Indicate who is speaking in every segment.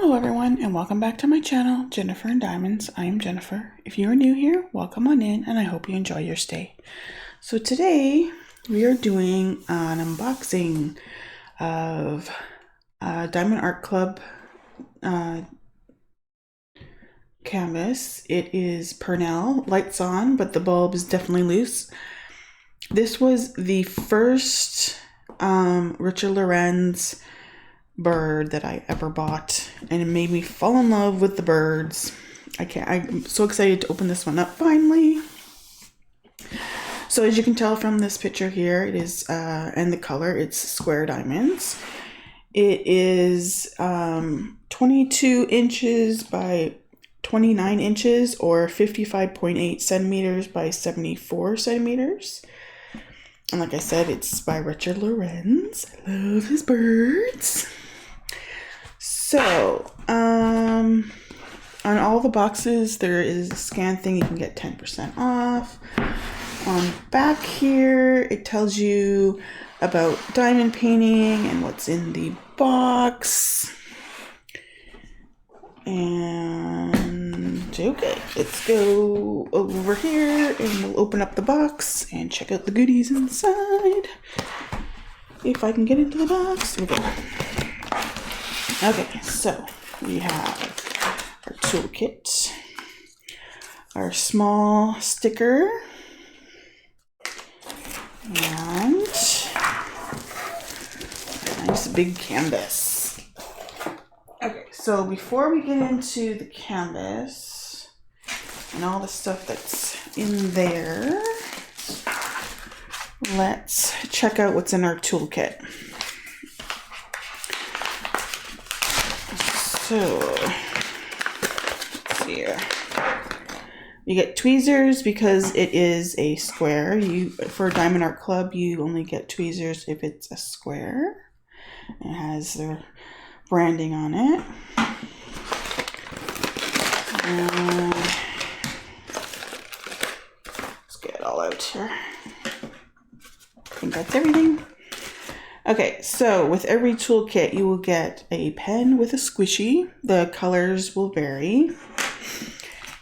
Speaker 1: Hello everyone and welcome back to my channel, Jennifer and Diamonds. I am Jennifer. If you are new here, welcome on in and I hope you enjoy your stay. So today we are doing an unboxing of Diamond Art Club canvas. It is PURNELL, lights on, but the bulb is definitely loose. This was the first Richard Lorenz bird that I ever bought, and it made me fall in love with the birds. I'm so excited to open this one up finally. So as you can tell from this picture here, it is and the color, it's square diamonds. It is 22 inches by 29 inches or 55.8 centimeters by 74 centimeters. And like I said, it's by Richard Lorenz. I love his birds. So, on all the boxes, there is a scan thing. You can get 10% off. On back here, it tells you about diamond painting and what's in the box. And, okay, let's go over here and we'll open up the box and check out the goodies inside. If I can get into the box, here we go. Okay, so we have our toolkit, our small sticker, and a nice big canvas. Okay, so before we get into the canvas and all the stuff that's in there, let's check out what's in our toolkit. So, let's see here. You get tweezers because it is a square. For Diamond Art Club, you only get tweezers if it's a square. It has their branding on it. Let's get it all out here. I think that's everything. Okay, so with every toolkit, you will get a pen with a squishy. The colors will vary.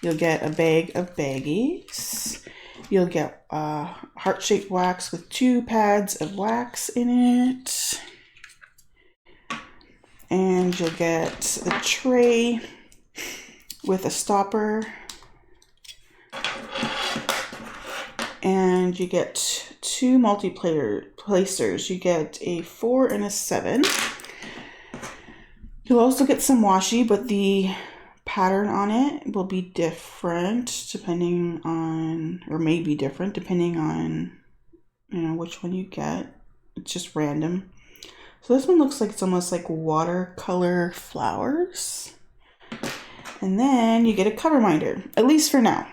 Speaker 1: You'll get a bag of baggies. You'll get heart-shaped wax with 2 pads of wax in it. And you'll get a tray with a stopper. And you get 2 multi-placers. You get a 4 and a 7. You'll also get some washi, but the pattern on it will be different depending on, or may be different depending on, which one you get. It's just random. So this one looks like it's almost like watercolor flowers. And then you get a cover minder, at least for now.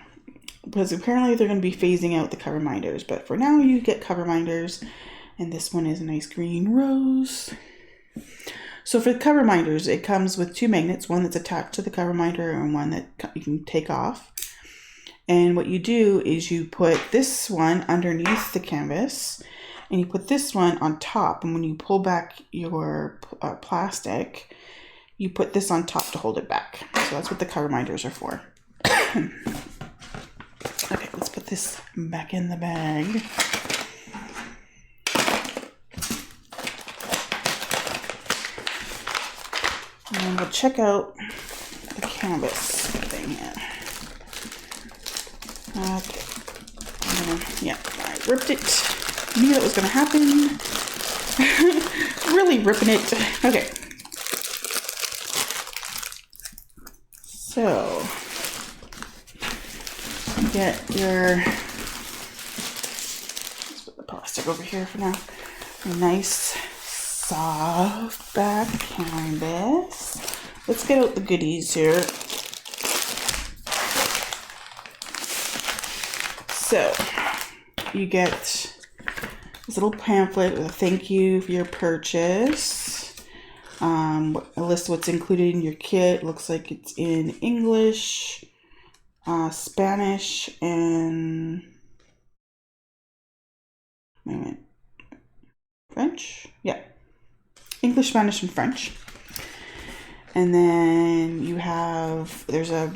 Speaker 1: Because apparently they're going to be phasing out the cover minders, but for now you get cover minders, and this one is a nice green rose. So for the cover minders, it comes with 2 magnets, one that's attached to the cover minder and one that you can take off. And what you do is you put this one underneath the canvas, and you put this one on top, and when you pull back your plastic, you put this on top to hold it back. So that's what the cover minders are for. Okay, let's put this back in the bag. And we'll check out the canvas thing here. Okay. Yeah, I ripped it. Knew that was going to happen. Really ripping it. Okay. So, get your, let's put the plastic over here for now, a nice soft back canvas. Let's get out the goodies here. So you get this little pamphlet with a thank you for your purchase. A list of what's included in your kit. Looks like it's in English, Spanish, and French. Yeah, English, Spanish, and French. And then you have, there's a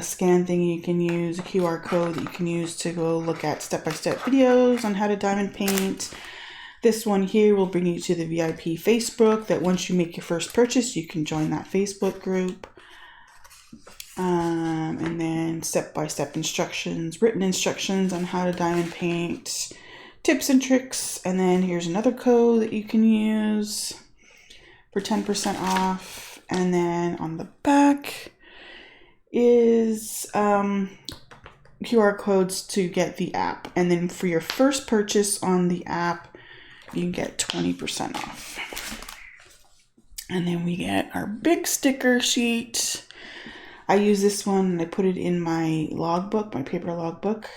Speaker 1: scan thing you can use, a QR code that you can use to go look at step-by-step videos on how to diamond paint. This one here will bring you to the VIP Facebook, that once you make your first purchase, you can join that Facebook group. And then step-by-step instructions, written instructions on how to diamond paint, tips and tricks. And then here's another code that you can use for 10% off. And then on the back is QR codes to get the app. And then for your first purchase on the app, you can get 20% off. And then we get our big sticker sheet. I use this one and I put it in my logbook, my paper logbook.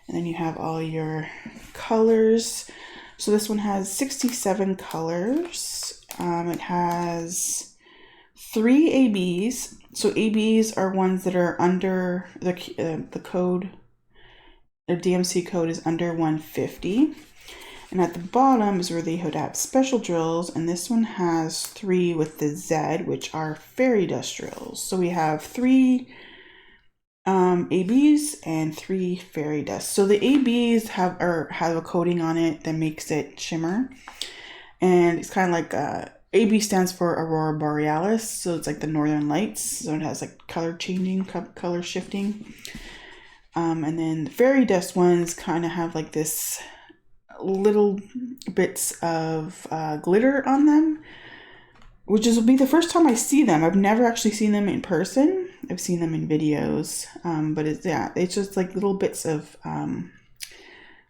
Speaker 1: And then you have all your colors. So this one has 67 colors. It has 3 ABs. So ABs are ones that are under the code. The DMC code is under 150. And at the bottom is where they would have special drills, and this one has 3 with the Z, which are fairy dust drills. So we have 3 ABs and 3 fairy dust. So the ABs have a coating on it that makes it shimmer, and it's kind of like AB stands for Aurora Borealis, so it's like the northern lights. So it has like color changing, color shifting, and then the fairy dust ones kind of have like this little bits of glitter on them, which will be the first time I see them. I've never actually seen them in person. I've seen them in videos, but it's just like little bits of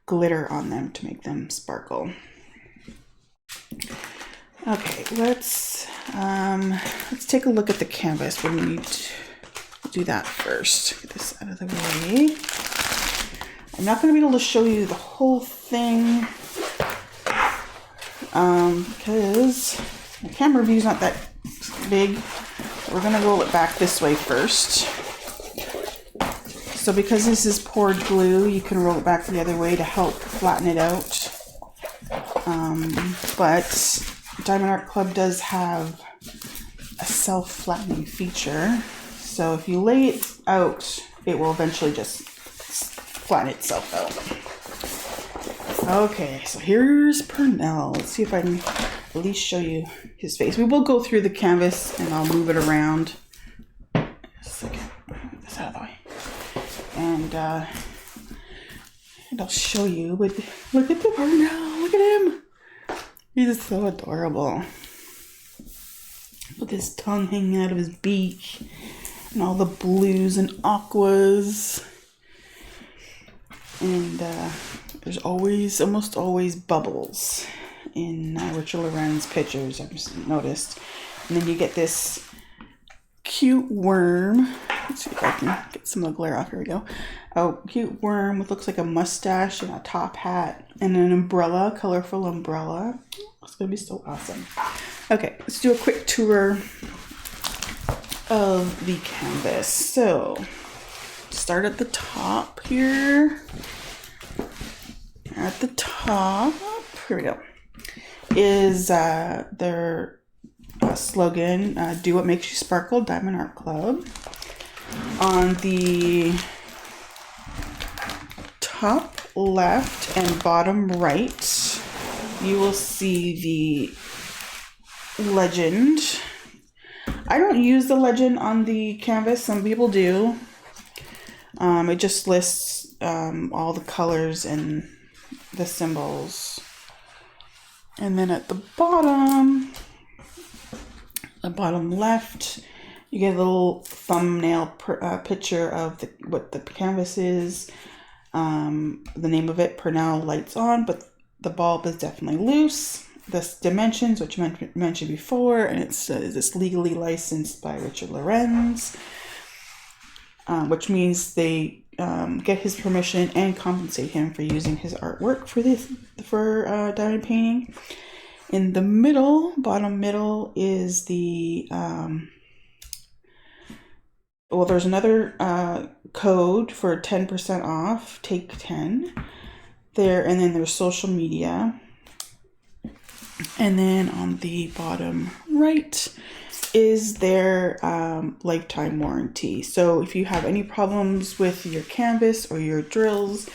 Speaker 1: glitter on them to make them sparkle. Okay, let's take a look at the canvas. We need to do that first. Get this out of the way. I'm not going to be able to show you the whole thing because the camera view is not that big. We're going to roll it back this way first. So because this is poured glue, you can roll it back the other way to help flatten it out. But Diamond Art Club does have a self-flattening feature. So if you lay it out, it will eventually just flatten itself out. Okay, so here's Purnell. Let's see if I can at least show you his face. We will go through the canvas and I'll move it around. Just a second, move this out of the way. And I'll show you. But look at the Purnell. Look at him. He's so adorable. With his tongue hanging out of his beak, and all the blues and aquas. And there's almost always bubbles in Richard Lorenz pictures, I've just noticed. And then you get this cute worm. Let's see if I can get some of the glare off. Here we go. Oh, cute worm with looks like a mustache and a top hat and an umbrella, colorful umbrella. It's gonna be so awesome. Okay, let's do a quick tour of the canvas. So start at the top here. At the top, here we go, is their slogan, do what makes you sparkle, Diamond Art Club. On the top left and bottom right, you will see the legend. I don't use the legend on the canvas, some people do. It just lists all the colors and the symbols. And then at the bottom left, you get a little thumbnail picture of what the canvas is. The name of it, Purnell Lights On, but the bulb is definitely loose. The dimensions, which I mentioned before, and it's this legally licensed by Richard Lorenz, which means they get his permission and compensate him for using his artwork for diamond painting. In the middle, bottom middle, is the there's another code for 10% off, take 10 there, and then there's social media. And then on the bottom right is their lifetime warranty. So if you have any problems with your canvas or your drills,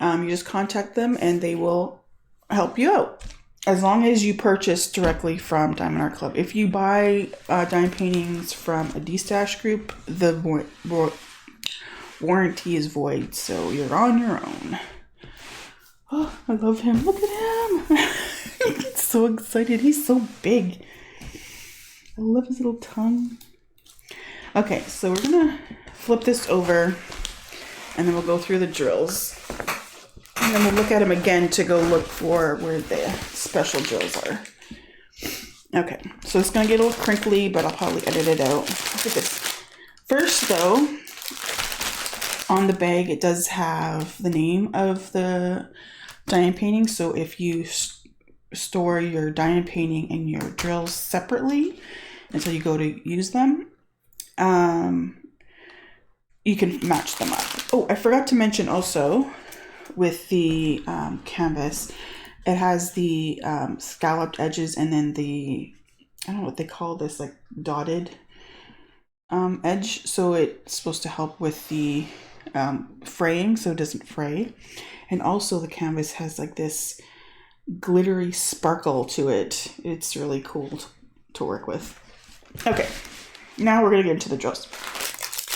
Speaker 1: you just contact them and they will help you out. As long as you purchase directly from Diamond Art Club. If you buy diamond paintings from a D-Stash group, the warranty is void, so you're on your own. Oh, I love him. Look at him. He's so excited. He's so big. I love his little tongue. Okay, so we're gonna flip this over and then we'll go through the drills. And then we'll look at them again to go look for where the special drills are. Okay, so it's gonna get a little crinkly, but I'll probably edit it out. Look at this. First though, on the bag, it does have the name of the diamond painting. So if you store your diamond painting and your drills separately until you go to use them, you can match them up. Oh, I forgot to mention also with the canvas, it has the scalloped edges and then the, I don't know what they call this, like dotted edge. So it's supposed to help with the fraying so it doesn't fray. And also the canvas has like this glittery sparkle to it. It's really cool to work with. Okay, now we're gonna get into the drills.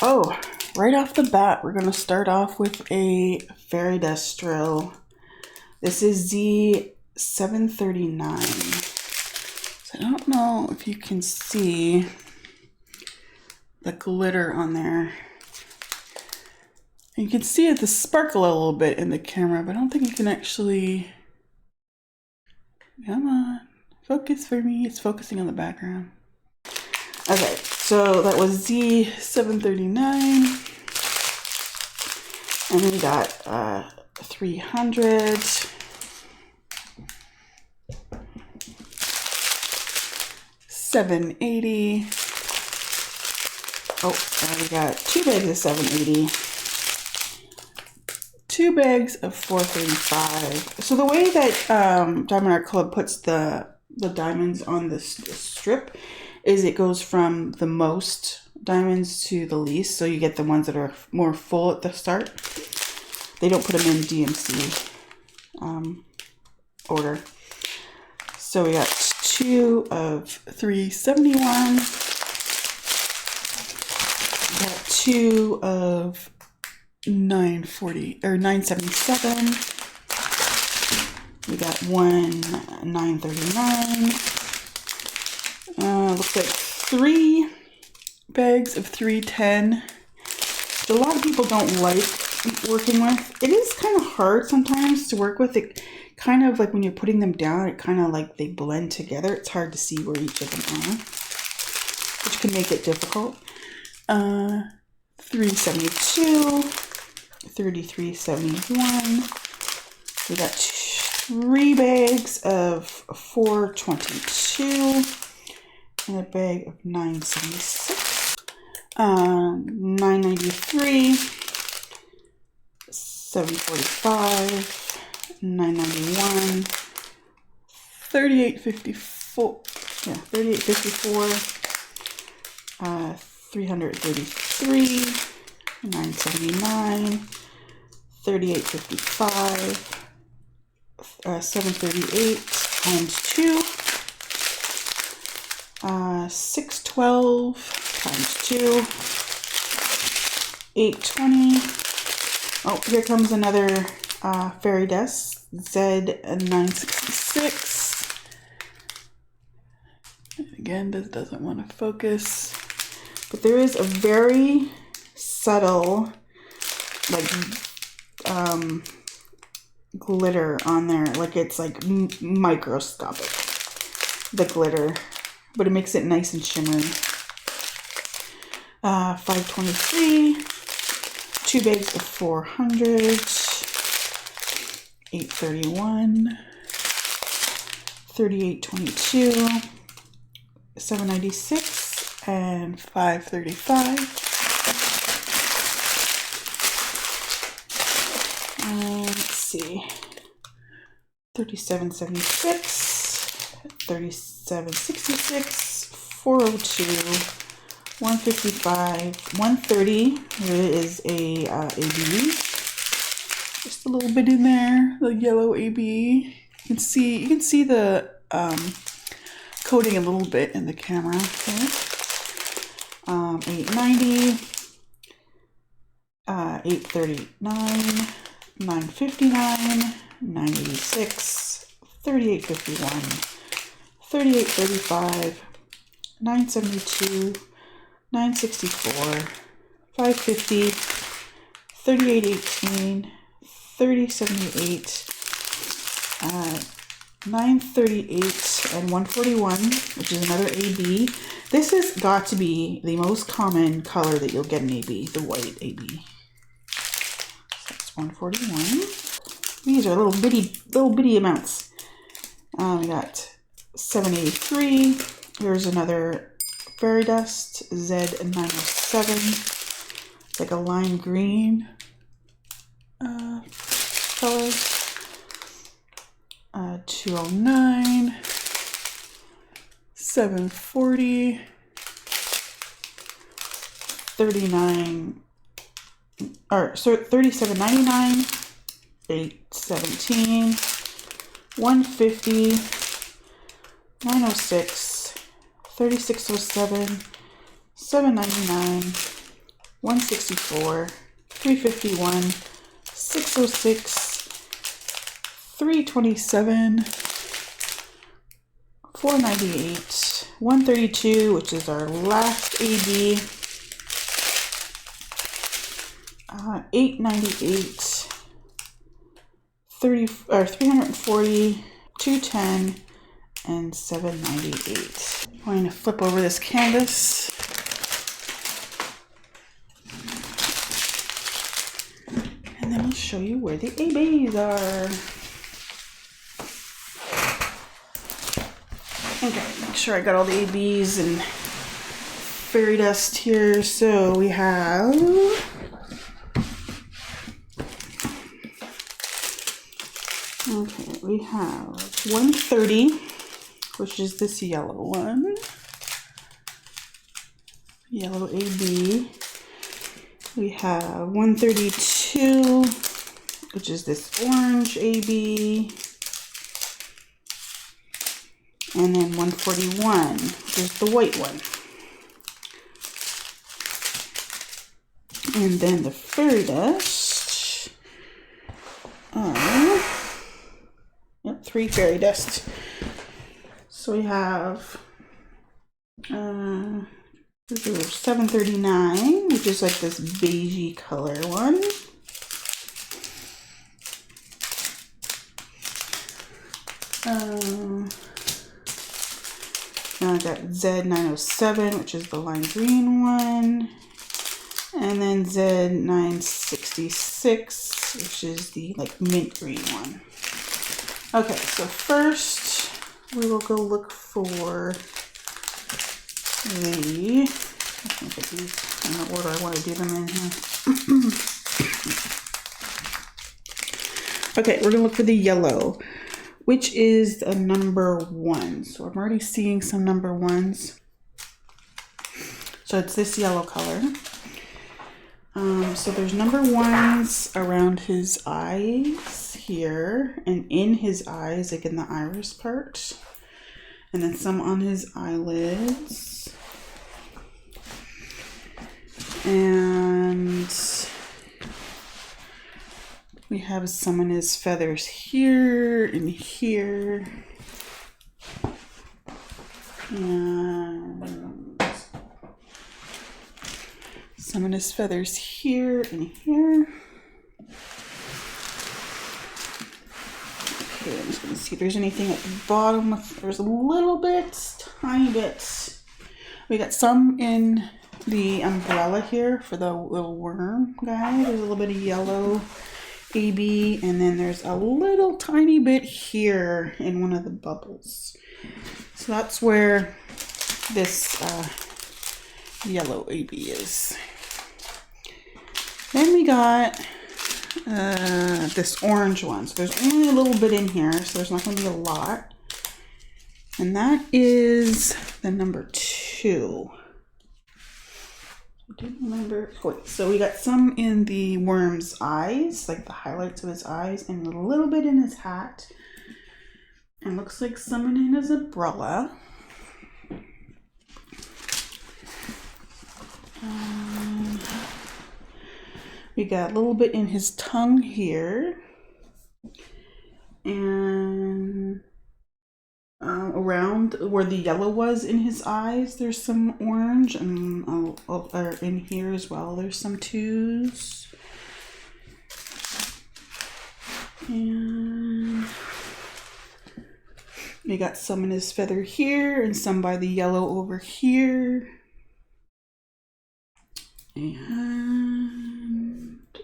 Speaker 1: Oh, right off the bat, we're gonna start off with a fairy dust drill. This is Z739. So I don't know if you can see the glitter on there. You can see the sparkle a little bit in the camera, but I don't think you can actually. Come on, focus for me. It's focusing on the background. Okay, so that was Z739. And then we got 300. $780. Oh, and we got 2 bags of $780. 2 bags of $435. So the way that Diamond Art Club puts the diamonds on the strip is it goes from the most diamonds to the least. So you get the ones that are more full at the start. They don't put them in DMC order. So we got 2 of 371. We got 2 of 940 or 977. We got 1 939. Looks like 3 bags of 310. A lot of people don't like working with. It is kind of hard sometimes to work with. It kind of like when you're putting them down, it kind of like they blend together. It's hard to see where each of them are, which can make it difficult. 372, 3371. We got 3 bags of 422 and a bag of 976. 993, 745, 991, 3854. Yeah, 3854. 333, 979, 3855, 738 times 2, 612 times 2, 820. Oh, here comes another fairy dust, Z966. Again, this doesn't want to focus. But there is a very subtle, like, glitter on there. Like, it's like microscopic, the glitter. But it makes it nice and shimmery. 523, 2 bags of 400, 831, 3822, 796, and 535. Let's see, 3776, 3766, 402, 155, 130. There is a AB. Just a little bit in there, the yellow AB. You can see the coating a little bit in the camera here. 890, 839, 959, 986, 3851, 3835, 972, 964, 550, 3818, 3078, 938, and 141, which is another AB. This has got to be the most common color that you'll get in AB, the white AB. So that's 141. These are little bitty amounts. We got 783. Here's another fairy dust, Z907. It's like a lime green color. 209, 740, 39, or 3799, 817, 150, 906, 3607, 799, 164, 351, 606, 327, 498, 132, which is our last AB, 898, 340, 210, and 798. I'm going to flip over this canvas. And then I'll show you where the ABs are. Okay, make sure I got all the ABs and fairy dust here. So we have we have 130, which is this yellow one, yellow AB. We have 132, which is this orange AB. And then 141, which is the white one. And then the fairy dust. Yep, 3 fairy dust. So we have 739, which is like this beigey color one. Now I got Z907, which is the lime green one, and then Z966, which is the like mint green one. Okay, so first we will go look for the, I can get these in the order I want to do them in here. Okay, we're gonna look for the yellow, which is a number 1. So I'm already seeing some number 1s. So it's this yellow color. So there's number 1s around his eyes here, and in his eyes, like in the iris part, and then some on his eyelids. And we have some in his feathers here and here. And some in his feathers here and here. Okay, I'm just going to see if there's anything at the bottom. There's a little bit, tiny bit. We got some in the umbrella here for the little worm guy. There's a little bit of yellow AB, and then there's a little tiny bit here in one of the bubbles. So that's where this yellow AB is. Then we got this orange one. So there's only a little bit in here, so there's not going to be a lot. And that is the number 2. two. I didn't remember. Wait, so we got some in the worm's eyes, like the highlights of his eyes, and a little bit in his hat. And looks like some in his umbrella. We got a little bit in his tongue here. And around where the yellow was in his eyes, there's some orange, and in here as well, there's some twos. And we got some in his feather here, and some by the yellow over here. And I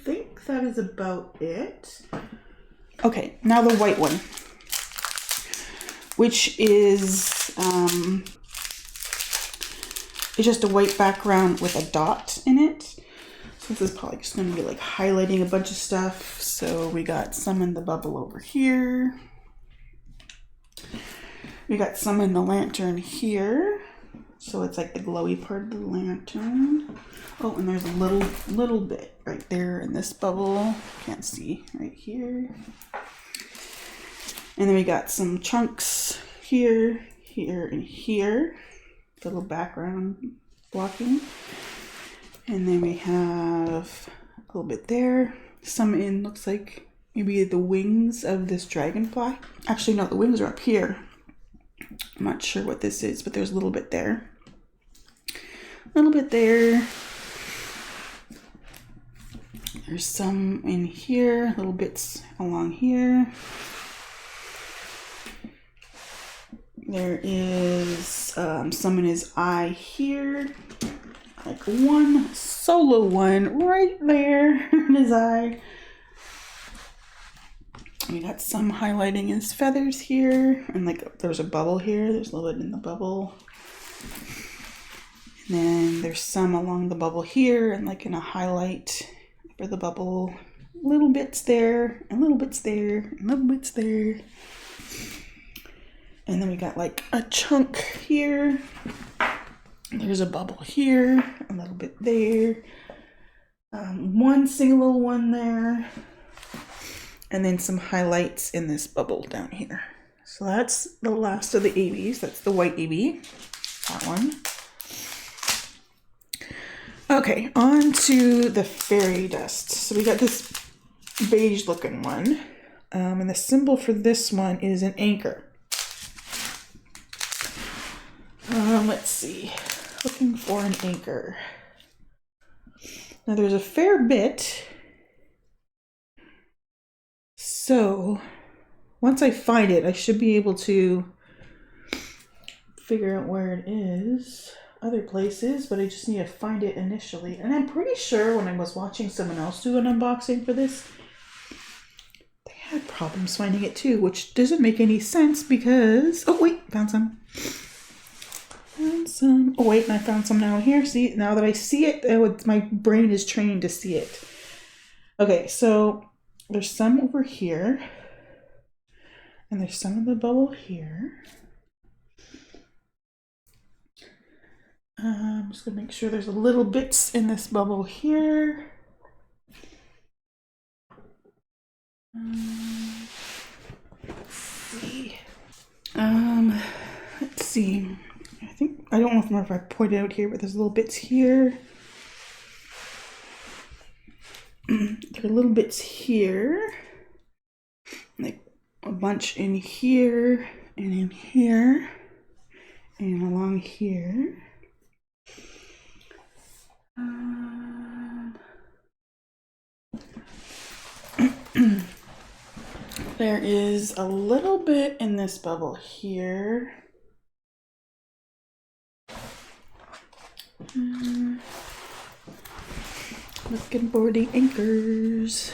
Speaker 1: think that is about it. Okay, now the white one, which is it's just a white background with a dot in it. So this is probably just going to be like highlighting a bunch of stuff. So we got some in the bubble over here. We got some in the lantern here. So it's like the glowy part of the lantern. Oh, and there's a little bit right there in this bubble. Can't see right here. And then we got some chunks here, here, and here. Little background blocking. And then we have a little bit there. Some in, looks like maybe the wings of this dragonfly. Actually, no, the wings are up here. I'm not sure what this is, but there's a little bit there. A little bit there. There's some in here, little bits along here. There is some in his eye here. Like one solo one right there in his eye. We got some highlighting his feathers here. And like there's a bubble here. There's a little bit in the bubble. And then there's some along the bubble here and like in a highlight for the bubble. Little bits there, and little bits there, and little bits there. And then we got like a chunk here. There's a bubble here, a little bit there. One single one there. And then some highlights in this bubble down here. So that's the last of the ABs. That's the white AB, that one. Okay, on to the fairy dust. So we got this beige looking one. And the symbol for this one is an anchor. Let's see. Looking for an anchor. Now there's a fair bit. So once I find it, I should be able to figure out where it is. Other places, but I just need to find it initially. And I'm pretty sure when I was watching someone else do an unboxing for this, they had problems finding it too, which doesn't make any sense because... Oh, wait, found some. Found some. Oh, wait, and I found some now here. See, now that I see it, my brain is trained to see it. Okay, so there's some over here. And there's some in the bubble here. I'm just gonna make sure there's a little bits in this bubble here. Let's see. Let's see. I don't know if I pointed out here, but there's little bits here. There are little bits here, like a bunch in here and in here and along here. There is a little bit in this bubble here. Looking for the anchors.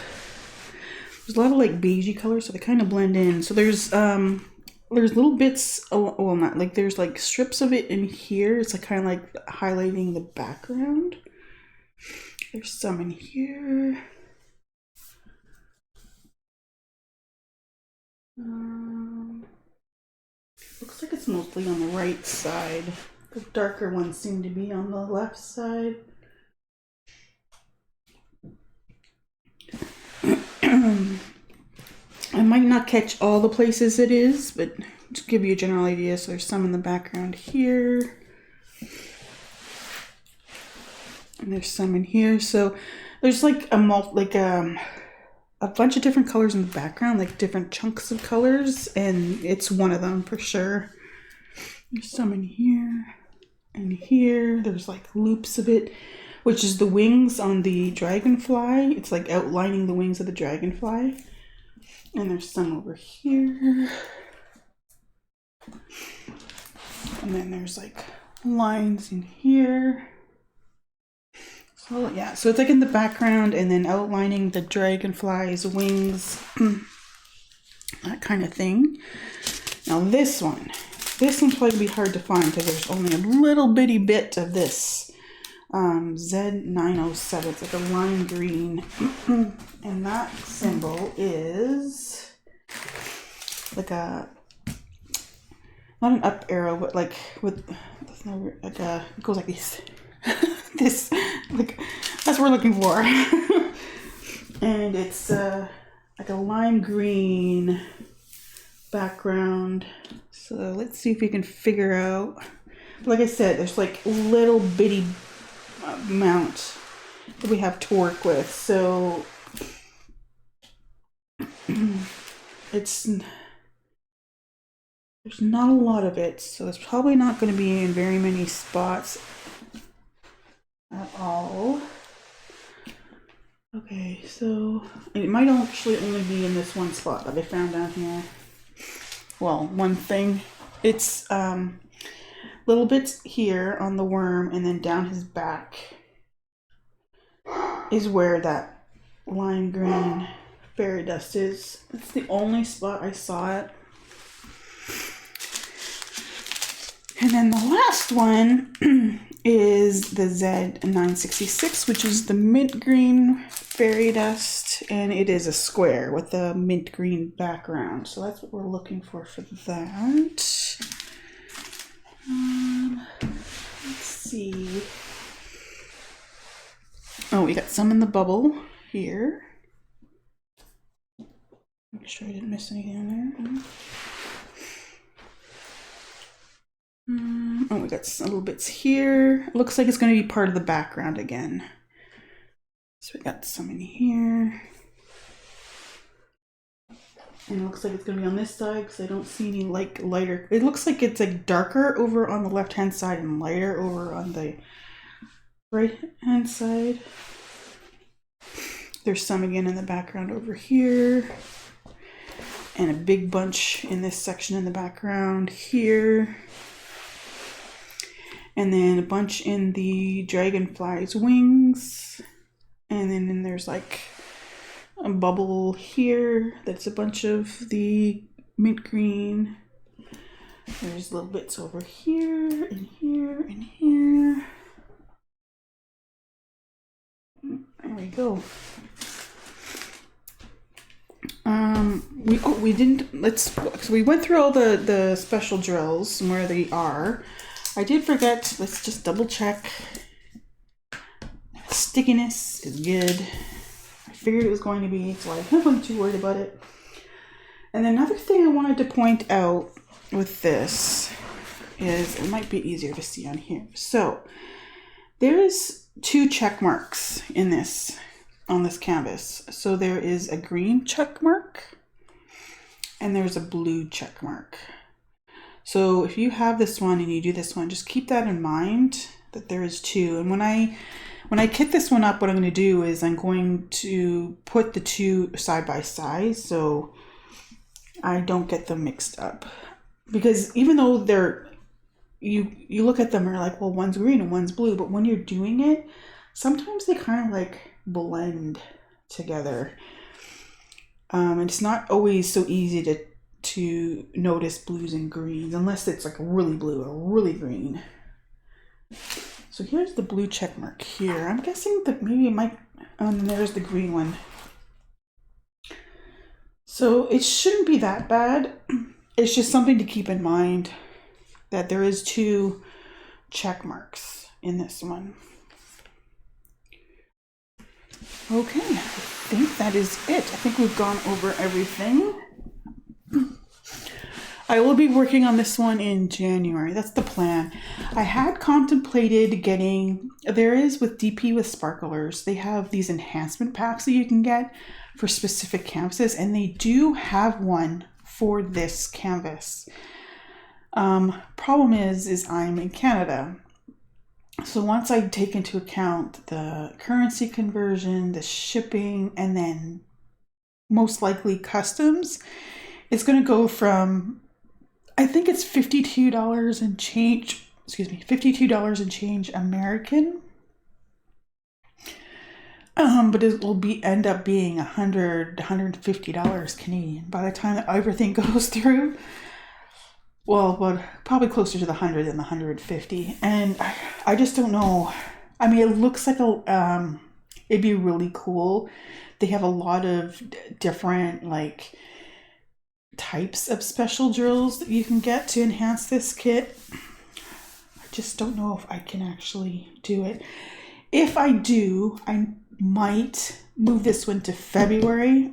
Speaker 1: There's a lot of like beigey colors, so they kind of blend in. So there's little bits, well, not like, there's like strips of it in here. It's like kind of like highlighting the background. There's some in here. Looks like it's mostly on the right side. The darker ones seem to be on the left side. I might not catch all the places it is, but to give you a general idea, so there's some in the background here. And there's some in here. So there's like a bunch of different colors in the background, like different chunks of colors, and it's one of them for sure. There's some in here and here. There's like loops of it, which is the wings on the dragonfly. It's like outlining the wings of the dragonfly. And there's some over here. And then there's like lines in here. So yeah, so it's like in the background and then outlining the dragonfly's wings, that kind of thing. Now this one's probably gonna be hard to find because there's only a little bitty bit of this Z907. It's like a lime green, and that symbol is like a, not an up arrow, but like with like a, it goes like this. This, like, that's what we're looking for. And it's like a lime green background. So let's see if we can figure out, like I said, there's like little bitty amount that we have to work with. So there's not a lot of it, so it's probably not going to be in very many spots at all. Okay, so it might actually only be in this one spot that I found down here. Well, one thing, it's little bits here on the worm, and then down his back is where that lime green fairy dust is. It's the only spot I saw it. And then the last one is the Z966, which is the mint green fairy dust, and it is a square with a mint green background. So that's what we're looking for that. Let's see. Oh, we got some in the bubble here. Make sure I didn't miss anything on there. Oh, we got some little bits here. It looks like it's going to be part of the background again. So we got some in here. And it looks like it's going to be on this side because I don't see any like lighter. It looks like it's like darker over on the left hand side and lighter over on the right hand side. There's some again in the background over here. And a big bunch in this section in the background here. And then a bunch in the dragonfly's wings. And then there's like a bubble here that's a bunch of the mint green. There's little bits over here and here and here. There we go. So we went through all the special drills and where they are. I did forget, let's just double check. Stickiness is good. I figured it was going to be, so I wasn't too worried about it. And another thing I wanted to point out with this is, it might be easier to see on here. So there is 2 check marks in this, on this canvas. So there is a green check mark and there's a blue check mark. So if you have this one and you do this one, just keep that in mind that there is 2. And when I kit this one up, what I'm going to do is I'm going to put the 2 side by side so I don't get them mixed up. Because even though they're, you look at them and you're like, well, one's green and one's blue, but when you're doing it, sometimes they kind of like blend together. And it's not always so easy to notice blues and greens unless it's like really blue or really green. So here's the blue check mark here. I'm guessing that maybe it might, and there's the green one. So it shouldn't be that bad. It's just something to keep in mind that there is 2 check marks in this one. Okay, I think that is it. I think we've gone over everything. I will be working on this one in January. That's the plan. I had contemplated getting, there is with DP with Sparklers, they have these enhancement packs that you can get for specific canvases, and they do have one for this canvas. Problem is I'm in Canada. So once I take into account the currency conversion, the shipping, and then most likely customs, it's going to go from, I think it's $52 and change, $52 and change American. But it will end up being $150 Canadian by the time that everything goes through. Well, but probably closer to the 100 than the 150. And I just don't know. I mean, it looks like it'd be really cool. They have a lot of different like types of special drills that you can get to enhance this kit. I just don't know if I can actually do it. If I do, I might move this one to February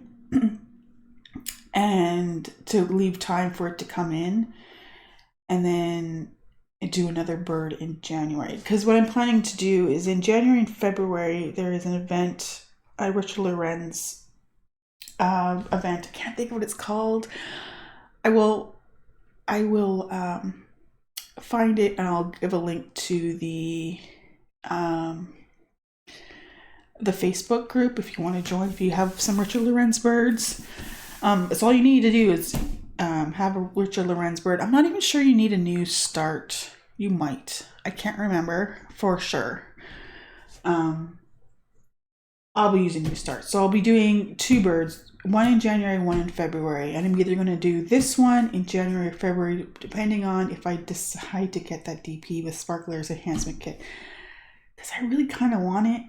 Speaker 1: and to leave time for it to come in, and then do another bird in January. Because what I'm planning to do is in January and February, there is an event, a Richard Lorenz event. I can't think of what it's called. I will find it, and I'll give a link to the Facebook group if you want to join. If you have some Richard Lorenz birds, that's all you need to do is have a Richard Lorenz bird. I'm not even sure you need a new start. You might. I can't remember for sure. I'll be using new start. So I'll be doing 2 birds, one in January, one in February. And I'm either going to do this one in January or February, depending on if I decide to get that DP with Sparklers enhancement kit. Because I really kind of want it.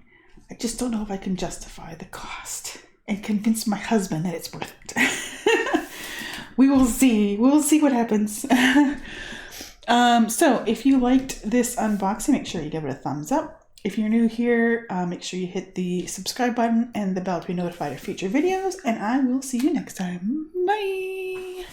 Speaker 1: I just don't know if I can justify the cost and convince my husband that it's worth it. We will see. We'll see what happens. So if you liked this unboxing, make sure you give it a thumbs up. If you're new here, make sure you hit the subscribe button and the bell to be notified of future videos. And I will see you next time. Bye.